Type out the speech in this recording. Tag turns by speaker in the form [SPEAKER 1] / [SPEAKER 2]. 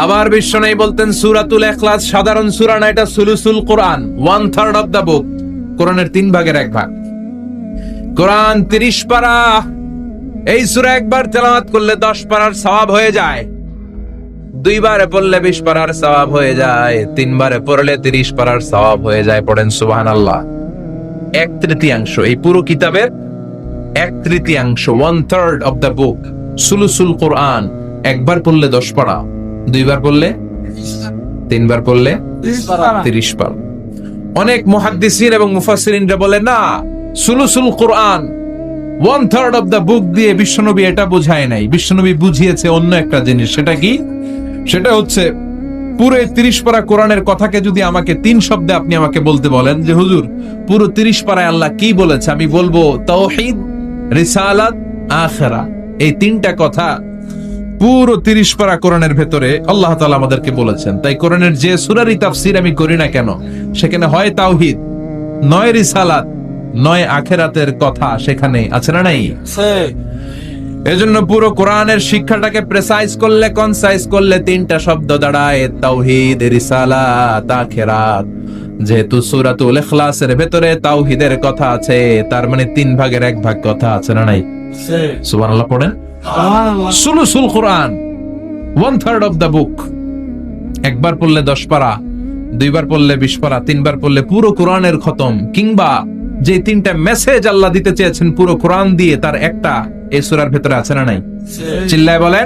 [SPEAKER 1] আবার বিশ্বনবী বলতেন সূরাতুল ইখলাস সাধারণ সূরা না, এটা সুলুসুল কোরআন, 1/3 অফ দা বুক। কোরআনের 3 ভাগের 1 ভাগ। কোরআন 30 পারা। এই সূরা একবার তেলাওয়াত করলে 10 পারার সওয়াব হয়ে যায়, 2 বারে পড়লে 20 পারার সওয়াব হয়ে যায়, 3 বারে পড়লে 30 পারার সওয়াব হয়ে যায়। পড়েন সুবহানাল্লাহ। 1/3 এই পুরো কিতাবের 1/3, 1/3 অফ দা বুক সুলুসুল কোরআন। একবার পড়লে 10 পারা, 2 বার পড়লে 3 বার পড়লে 30 পারা। অনেক মুহাদ্দিসিন এবং মুফাসসিরিনরা বলে না, সুলুসুল কোরআন 1/3 অফ দা বুক দিয়ে বিশ্বনবী এটা বোঝায় নাই। বিশ্বনবী বুঝিয়েছে অন্য একটা জিনিস। সেটা কি? সেটা হচ্ছে পুরো 30 পারা কোরআনের কথাকে যদি আমাকে 3 শব্দে আপনি আমাকে বলতে বলেন যে হুজুর পুরো 30 পারায় আল্লাহ কি বলেছে, আমি বলবো তাওহীদ, রিসালাত, আখিরা। এই 3টা কথা পুরো 30 পারা কোরআনের ভেতরে আল্লাহ তাআলা আমাদেরকে বলেছেন। তাই কোরআনের যে সূরারই তাফসীর আমি করি না কেন, সেখানে হয় তাওহীদ, নয় রিসালাত, নয় আখিরাতের কথা সেখানে আছে না নাই? এজন্য পুরো কোরআনের শিক্ষাটাকে প্রেসাইজ করলে, কনসাইজ করলে 3টা শব্দ দাঁড়ায়, তাওহীদ, রিসালাত, আখিরাত। যেহেতু সূরাতুল ইখলাসের ভেতরে তাওহীদের কথা আছে, তার মানে 3 ভাগের 1 ভাগ কথা আছে না নাই? সুবহানাল্লাহ পড়েন। সুলুসুল কোরআন 1/3 অফ দা বুক। একবার পড়লে 10 পারা, 2 বার পড়লে 20 পারা, 3 বার পড়লে পুরো কোরআনের খতম। কিংবা যে 3টা মেসেজ আল্লাহ দিতে চেয়েছেন পুরো কোরআন দিয়ে, তার একটা এই সূরার ভেতরে আছে না নাই? চিল্লায় বলেন।